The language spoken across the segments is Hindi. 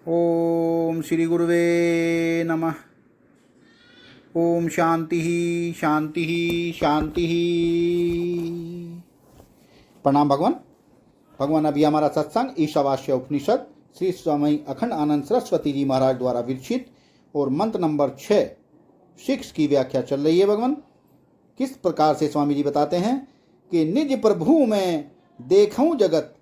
ओम श्री गुरुवे नमः। ओम शांति शांति शांति। प्रणाम भगवान। भगवान, अभी हमारा सत्संग ईशावास्य उपनिषद श्री स्वामी अखंड आनंद सरस्वती जी महाराज द्वारा विरचित और मंत्र नंबर 6 की व्याख्या चल रही है। भगवान किस प्रकार से स्वामी जी बताते हैं कि निज प्रभु में देखूं जगत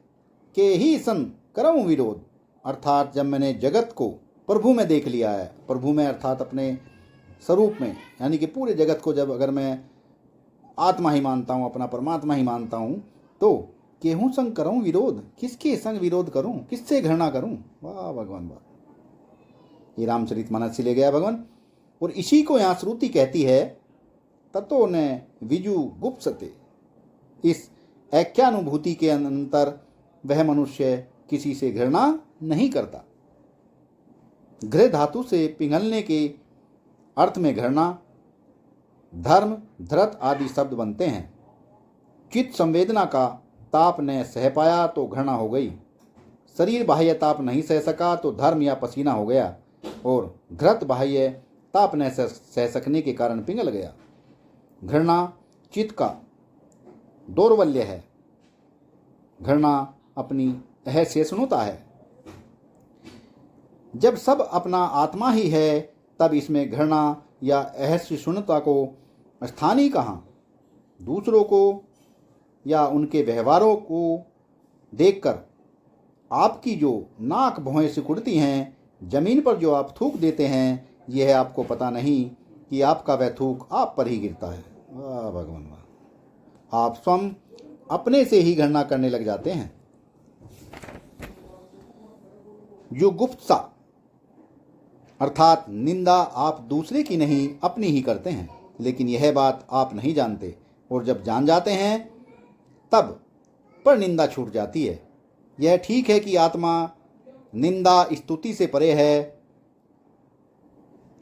के ही सन करऊं विरोध। अर्थात जब मैंने जगत को प्रभु में देख लिया है, प्रभु में अर्थात अपने स्वरूप में, यानी कि पूरे जगत को जब अगर मैं आत्मा ही मानता हूँ, अपना परमात्मा ही मानता हूँ, तो केहू संग करूँ विरोध, किसके संग विरोध करूँ, किससे घृणा करूँ। वाह भगवान वाह। ये रामचरितमानस से ले गया भगवान। और इसी को यहाँ श्रुति कहती है, ततो न विजु गुप्सते। इस ऐक्यानुभूति के अंतर वह मनुष्य किसी से घृणा नहीं करता। घृ धातु से पिघलने के अर्थ में घृणा, धर्म, धृत आदि शब्द बनते हैं। चित्त संवेदना का ताप ने सह पाया तो घृणा हो गई। शरीर बाह्य ताप नहीं सह सका तो धर्म या पसीना हो गया, और घृत बाह्य ताप न सह सकने के कारण पिघल गया। घृणा चित्त का दौर्बल्य है। घृणा अपनी असहिष्णुता है। जब सब अपना आत्मा ही है, तब इसमें घृणा या असहिष्णुता को स्थान ही कहाँ। दूसरों को या उनके व्यवहारों को देखकर आपकी जो नाक भौहें सिकुड़ती हैं, जमीन पर जो आप थूक देते हैं, यह आपको पता नहीं कि आपका वह थूक आप पर ही गिरता है। वाह भगवान वाह। आप स्वयं अपने से ही घृणा करने लग जाते हैं। जो गुप्तसा अर्थात निंदा आप दूसरे की नहीं अपनी ही करते हैं, लेकिन यह बात आप नहीं जानते, और जब जान जाते हैं तब पर निंदा छूट जाती है। यह ठीक है कि आत्मा निंदा स्तुति से परे है,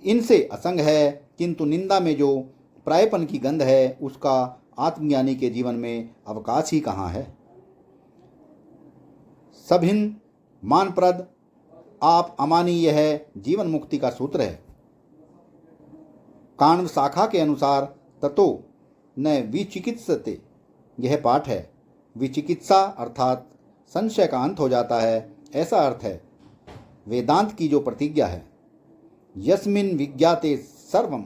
इनसे असंग है, किंतु निंदा में जो प्रायपन की गंध है, उसका आत्मज्ञानी के जीवन में अवकाश ही कहाँ है। सभिन्न मानप्रद आप अमानी, यह जीवन मुक्ति का सूत्र है। काण्व शाखा के अनुसार ततो न विचिकित्सते, यह पाठ है। विचिकित्सा अर्थात संशय का अंत हो जाता है, ऐसा अर्थ है वेदांत की जो प्रतिज्ञा है। यस्मिन् विज्ञाते सर्वं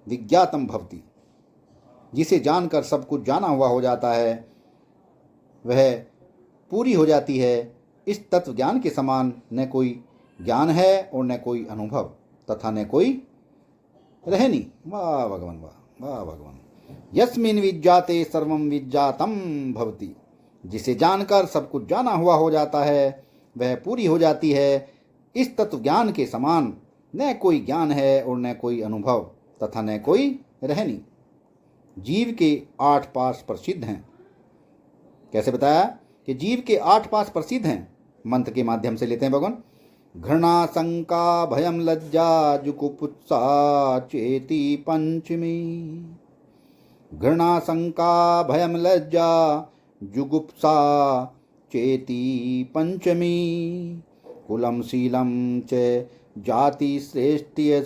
विज्ञातम भवति, जिसे जानकर सब कुछ जाना हुआ हो जाता है, वह पूरी हो जाती है। इस तत्व ज्ञान के समान न कोई ज्ञान है और न कोई अनुभव, तथा न कोई रहनी। वाह भगवान वाह। वाह भगवान। यस्मिन् विज्ञाते सर्वं विज्ञातम भवति, जिसे जानकर सब कुछ जाना हुआ हो जाता है, वह पूरी हो जाती है। इस तत्व ज्ञान के समान न कोई ज्ञान है और न कोई अनुभव, तथा न कोई रहनी। जीव के 8 पास प्रसिद्ध हैं। कैसे बताया कि जीव के 8 पास प्रसिद्ध हैं? मंत्र के माध्यम से लेते हैं भगवान। घृणा शंका भयम लज्जा जुगुप्सा चेति पंचमी। घृणा शंका भयम लज्जा जुगुप्सा चेति पंचमी। कुलम शीलम च जाति श्रेष्ठ्यष्टोपाशा।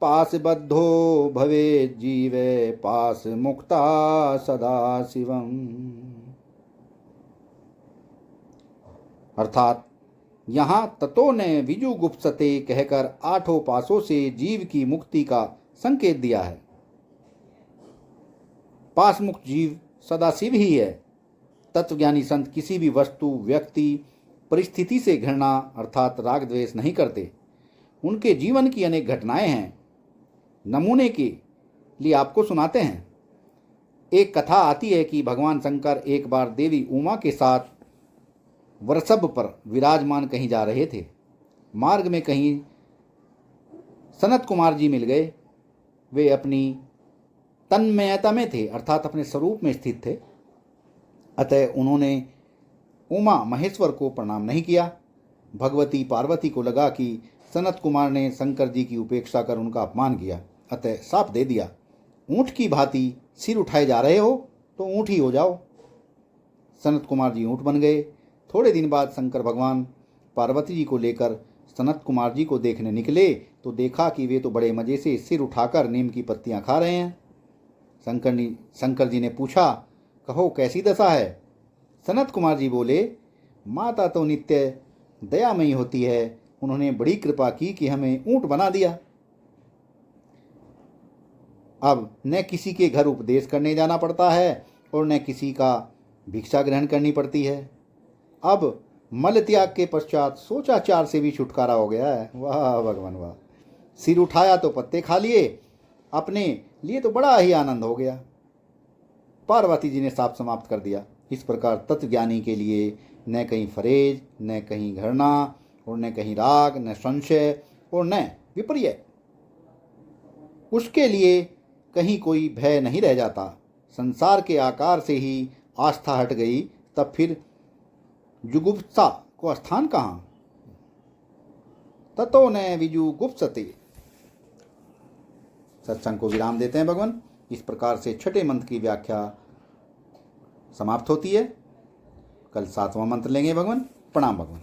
पाशबद्धो भवे जीवे पास मुक्ता सदा शिवम। अर्थात यहाँ ततो ने विजु गुप्सते कहकर 8 पासों से जीव की मुक्ति का संकेत दिया है। पास मुक्त जीव सदा शिव ही है। तत्वज्ञानी संत किसी भी वस्तु, व्यक्ति, परिस्थिति से घृणा अर्थात राग द्वेष नहीं करते। उनके जीवन की अनेक घटनाएं हैं। नमूने के लिए आपको सुनाते हैं। एक कथा आती है कि भगवान शंकर एक बार देवी उमा के साथ वृषभ पर विराजमान कहीं जा रहे थे। मार्ग में कहीं सनत कुमार जी मिल गए। वे अपनी तन्मयता में थे, अर्थात अपने स्वरूप में स्थित थे। अतः उन्होंने उमा महेश्वर को प्रणाम नहीं किया। भगवती पार्वती को लगा कि सनत कुमार ने शंकर जी की उपेक्षा कर उनका अपमान किया, अतः साप दे दिया, ऊँट की भांति सिर उठाए जा रहे हो तो ऊँट ही हो जाओ। सनत कुमार जी ऊँट बन गए। थोड़े दिन बाद शंकर भगवान पार्वती जी को लेकर सनत कुमार जी को देखने निकले तो देखा कि वे तो बड़े मज़े से सिर उठाकर नीम की पत्तियां खा रहे हैं। शंकर जी ने पूछा, कहो कैसी दशा है? सनत कुमार जी बोले, माता तो नित्य दयामयी होती है, उन्होंने बड़ी कृपा की कि हमें ऊंट बना दिया। अब न किसी के घर उपदेश करने जाना पड़ता है और न किसी का भिक्षा ग्रहण करनी पड़ती है। अब मल त्याग के पश्चात सोचाचार से भी छुटकारा हो गया है। वाह भगवान वाह। सिर उठाया तो पत्ते खा लिए, अपने लिए तो बड़ा ही आनंद हो गया। पार्वती जी ने साफ समाप्त कर दिया। इस प्रकार तत्वज्ञानी के लिए न कहीं फरेज, न कहीं घृणा और न कहीं राग, न संशय और न विपर्य। उसके लिए कहीं कोई भय नहीं रह जाता। संसार के आकार से ही आस्था हट गई, तब फिर जुगुप्सा को स्थान कहाँ? ततो न विजुगुप्सते। सत्संग को विराम देते हैं भगवान। इस प्रकार से छठे मंत्र की व्याख्या समाप्त होती है। कल 7वां मंत्र लेंगे भगवान। प्रणाम भगवान।